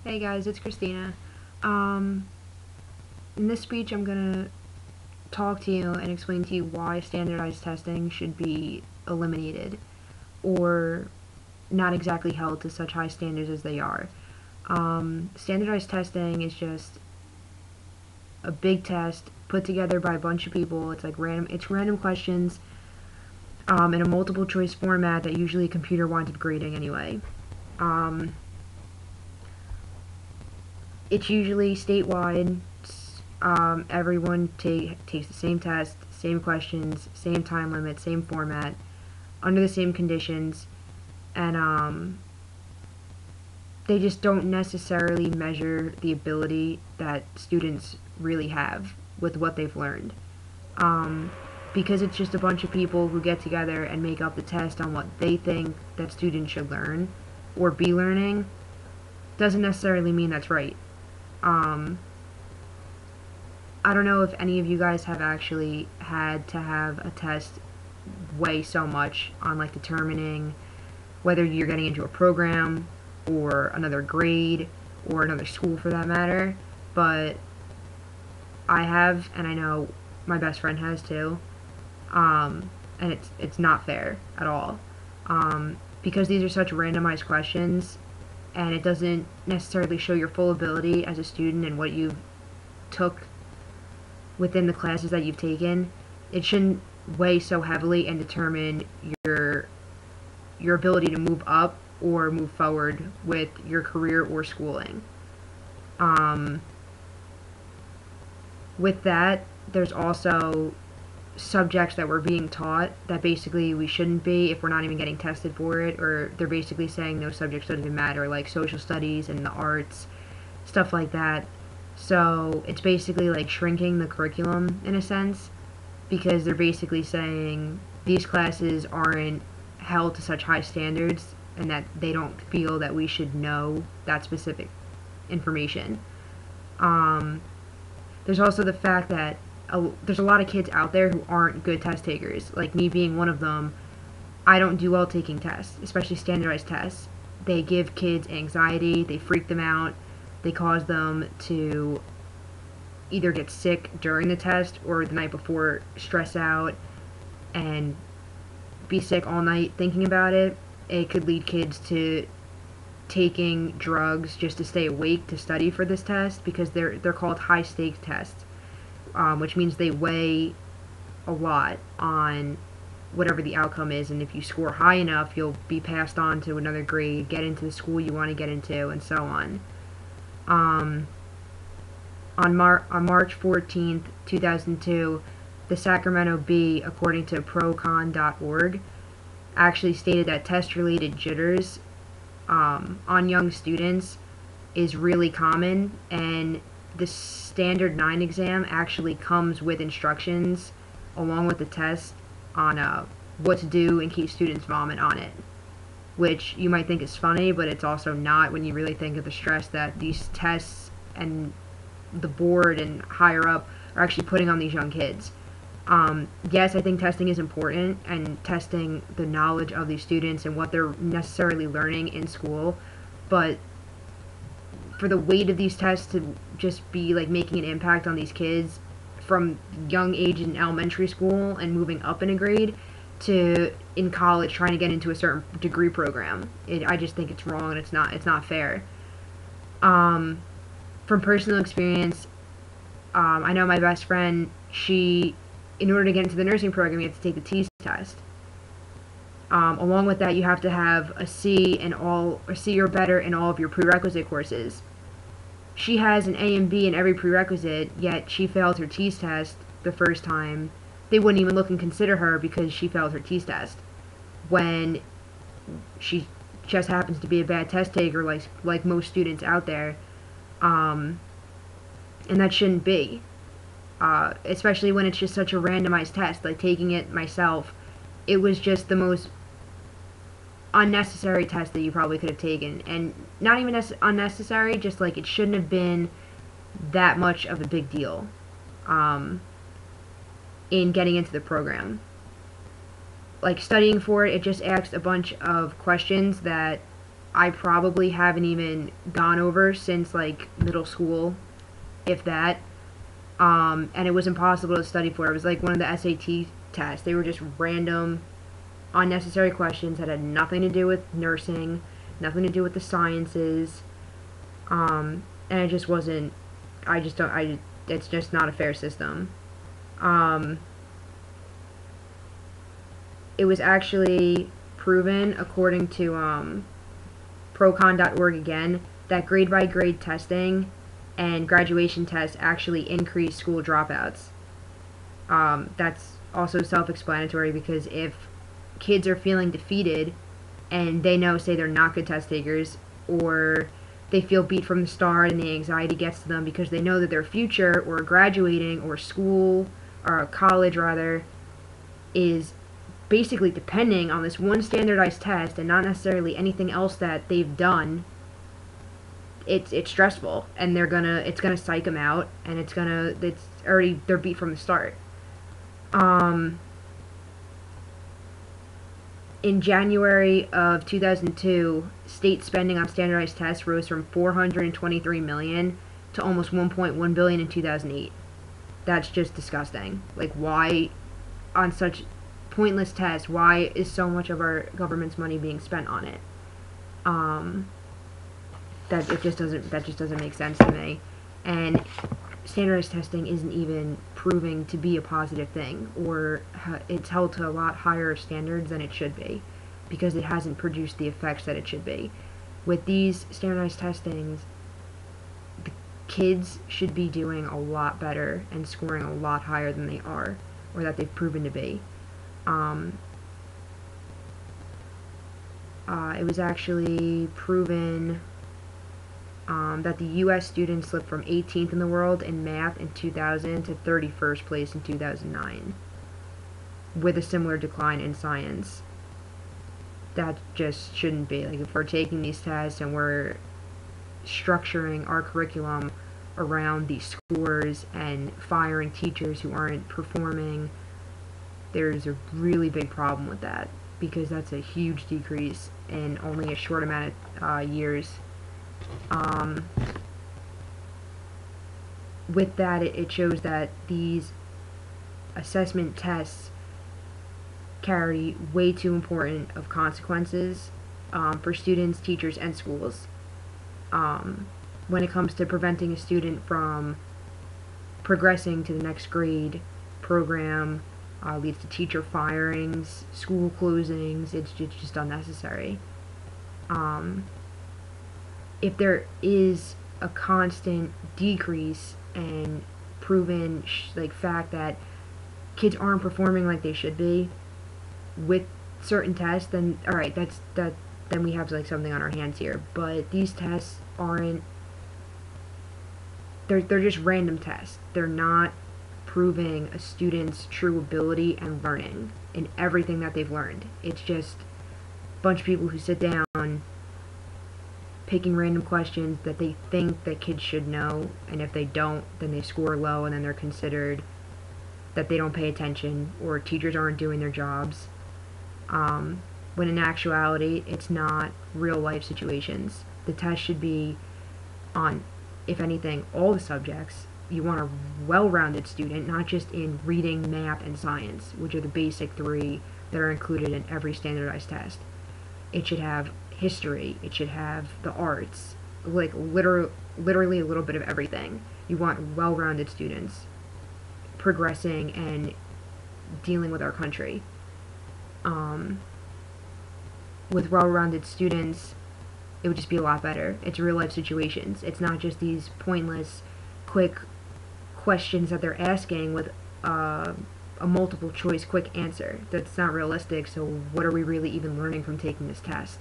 Hey guys, it's Christina. Um, in this speech, I'm gonna talk to you and explain to you why standardized testing should be eliminated or not exactly held to such high standards as they are. Standardized testing is just a big test put together by a bunch of people. It's like random questions in a multiple choice format that usually a computer winds up grading anyway. Um, it's usually statewide. Everyone takes the same test, same questions, same time limit, same format, under the same conditions, and they just don't necessarily measure the ability that students really have with what they've learned. Um, because it's just a bunch of people who get together and make up the test on what they think that students should learn or be learning, doesn't necessarily mean that's right. Um, I don't know if any of you guys have actually had to have a test weigh so much on like determining whether you're getting into a program or another grade or another school for that matter, but I have, and I know my best friend has too, and it's not fair at all, because these are such randomized questions, and it doesn't necessarily show your full ability as a student and what you took within the classes that you've taken. It shouldn't weigh so heavily and determine your ability to move up or move forward with your career or schooling. Um, with that, there's also subjects that we're being taught that basically we shouldn't be if we're not even getting tested for it, or they're basically saying those subjects don't even matter, like social studies and the arts, stuff like that. So it's basically like shrinking the curriculum in a sense, because they're basically saying these classes aren't held to such high standards and that they don't feel that we should know that specific information. Um, there's also the fact that there's a lot of kids out there who aren't good test takers, like me being one of them. I don't do well taking tests, especially standardized tests. They give kids anxiety, they freak them out, they cause them to either get sick during the test or the night before, stress out, and be sick all night thinking about it. It could lead kids to taking drugs just to stay awake to study for this test, because they're called high stakes tests, which means they weigh a lot on whatever the outcome is, and if you score high enough, you'll be passed on to another grade, get into the school you want to get into, and so on. Um, on March 14th, 2002, the Sacramento Bee, according to procon.org, actually stated that test-related jitters on young students is really common, and the standard 9 exam actually comes with instructions along with the test on what to do in case students vomit on it, which you might think is funny, but it's also not when you really think of the stress that these tests and the board and higher up are actually putting on these young kids. Yes, I think testing is important, and testing the knowledge of these students and what they're necessarily learning in school, but for the weight of these tests to just be like making an impact on these kids from young age in elementary school and moving up in a grade to in college trying to get into a certain degree program, I just think it's wrong, and it's not fair. From personal experience, I know my best friend, in order to get into the nursing program, you have to take the TEAS test. Along with that, you have to have a C or better in all of your prerequisite courses. She has an A and B in every prerequisite, yet she failed her TEAS test the first time. They wouldn't even look and consider her because she failed her TEAS test, when she just happens to be a bad test taker, like most students out there, and that shouldn't be. Especially when it's just such a randomized test. Like taking it myself, it was just the most unnecessary test that you probably could have taken, and not even unnecessary, just like it shouldn't have been that much of a big deal in getting into the program. Like studying for it, it just asks a bunch of questions that I probably haven't even gone over since like middle school, if that. And it was impossible to study for. It was like one of the SAT tests. They were just random, unnecessary questions that had nothing to do with nursing, nothing to do with the sciences, and it just wasn't. I just don't. It's just not a fair system. It was actually proven, according to procon.org again, that grade by grade testing and graduation tests actually increase school dropouts. That's also self-explanatory, because if kids are feeling defeated and they know, say, they're not good test takers, or they feel beat from the start and the anxiety gets to them because they know that their future, or graduating, or school, or college rather, is basically depending on this one standardized test and not necessarily anything else that they've done, it's stressful, and it's gonna psych them out, and they're beat from the start. In January of 2002, state spending on standardized tests rose from $423 million to almost $1.1 billion in 2008. That's just disgusting. Like, why, on such pointless tests, why is so much of our government's money being spent on it? That just doesn't make sense to me. And standardized testing isn't even proving to be a positive thing, or it's held to a lot higher standards than it should be, because it hasn't produced the effects that it should be. With these standardized testings, the kids should be doing a lot better and scoring a lot higher than they are, or that they've proven to be. It was actually proven that the U.S. students slipped from 18th in the world in math in 2000 to 31st place in 2009, with a similar decline in science. That just shouldn't be. Like, if we're taking these tests and we're structuring our curriculum around these scores and firing teachers who aren't performing, there's a really big problem with that, because that's a huge decrease in only a short amount of years. With that, it shows that these assessment tests carry way too important of consequences for students, teachers, and schools. When it comes to preventing a student from progressing to the next grade, program leads to teacher firings, school closings. It's just unnecessary. If there is a constant decrease and proven fact that kids aren't performing like they should be with certain tests, then alright, then we have like something on our hands here. But these tests aren't, they're just random tests. They're not proving a student's true ability and learning in everything that they've learned. It's just a bunch of people who sit down picking random questions that they think that kids should know, and if they don't, then they score low, and then they're considered that they don't pay attention, or teachers aren't doing their jobs, when in actuality, it's not real life situations. The test should be on, if anything, all the subjects. You want a well-rounded student, not just in reading, math, and science, which are the basic three that are included in every standardized test. It should have history, it should have the arts, like literally a little bit of everything. You want well-rounded students progressing and dealing with our country. With well-rounded students, it would just be a lot better. It's real-life situations. It's not just these pointless, quick questions that they're asking with a multiple-choice quick answer. That's not realistic, so what are we really even learning from taking this test?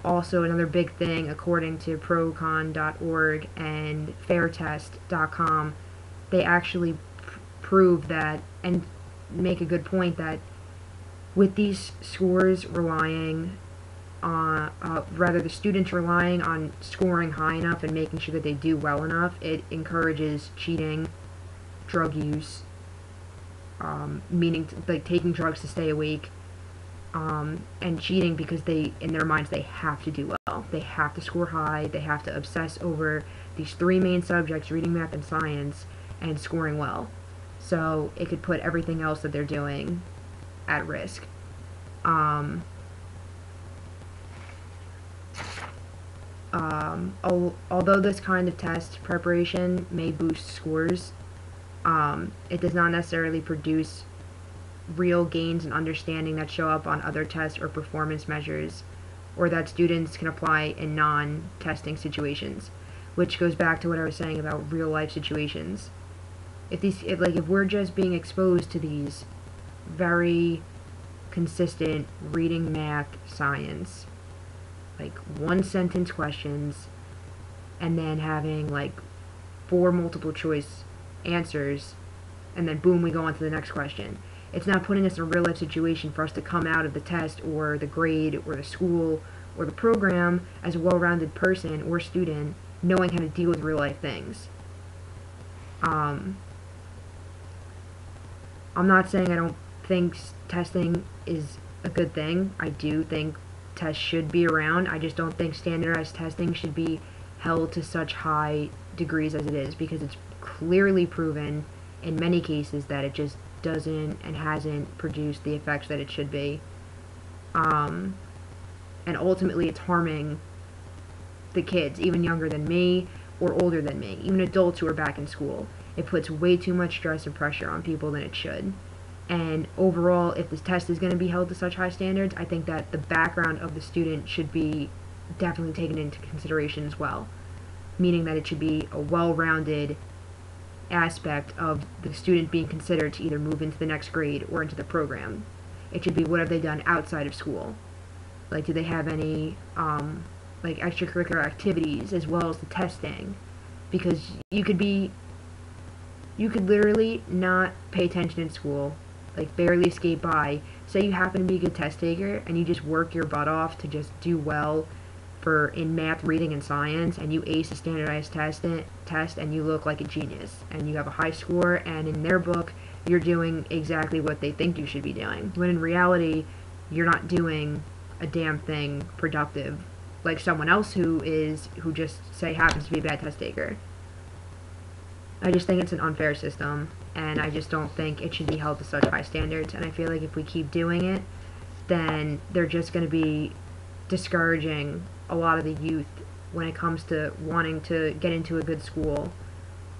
Also, another big thing, according to procon.org and fairtest.com, they actually prove that, and make a good point, that with these scores relying on, the students relying on scoring high enough and making sure that they do well enough, it encourages cheating, drug use, meaning like taking drugs to stay awake, and cheating because in their minds, they have to do well. They have to score high. They have to obsess over these three main subjects, reading, math, and science, and scoring well. So it could put everything else that they're doing at risk. Although this kind of test preparation may boost scores, it does not necessarily produce real gains in understanding that show up on other tests or performance measures, or that students can apply in non-testing situations, which goes back to what I was saying about real life situations. If we're just being exposed to these very consistent reading, math, science, like one sentence questions, and then having like 4 multiple choice answers, and then boom, we go on to the next question. It's not putting us in a real life situation for us to come out of the test or the grade or the school or the program as a well-rounded person or student, knowing how to deal with real life things. I'm not saying I don't think testing is a good thing. I do think tests should be around. I just don't think standardized testing should be held to such high degrees as it is, because it's clearly proven in many cases that it just doesn't and hasn't produced the effects that it should be. And ultimately it's harming the kids, even younger than me or older than me, even adults who are back in school. It puts way too much stress and pressure on people than it should. And overall, if this test is going to be held to such high standards, I think that the background of the student should be definitely taken into consideration as well, meaning that it should be a well-rounded aspect of the student being considered to either move into the next grade or into the program. It should be, what have they done outside of school? Like, do they have any like extracurricular activities as well as the testing? Because you could literally not pay attention in school, like barely skate by. Say you happen to be a good test taker and you just work your butt off to just do well in math, reading, and science, and you ace a standardized test and you look like a genius and you have a high score, and in their book you're doing exactly what they think you should be doing, when in reality you're not doing a damn thing productive like someone else who just say happens to be a bad test taker. I just think it's an unfair system, and I just don't think it should be held to such high standards, and I feel like if we keep doing it, then they're just going to be discouraging a lot of the youth when it comes to wanting to get into a good school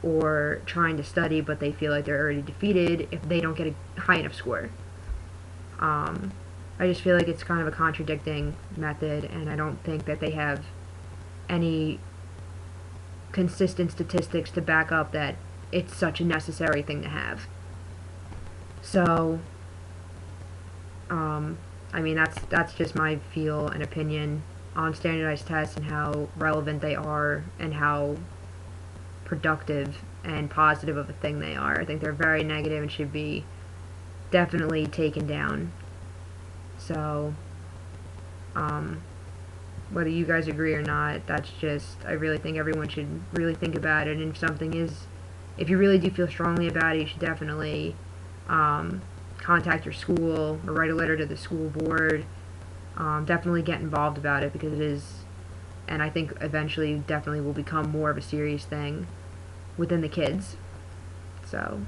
or trying to study, but they feel like they're already defeated if they don't get a high enough score. I just feel like it's kind of a contradicting method, and I don't think that they have any consistent statistics to back up that it's such a necessary thing to have. So, I mean, that's just my feel and opinion on standardized tests and how relevant they are and how productive and positive of a thing they are. I think they're very negative and should be definitely taken down. So, whether you guys agree or not, that's just, I really think everyone should really think about it, and if you really do feel strongly about it, you should definitely contact your school or write a letter to the school board. Definitely get involved about it, because it is, and I think eventually definitely will become more of a serious thing within the kids. So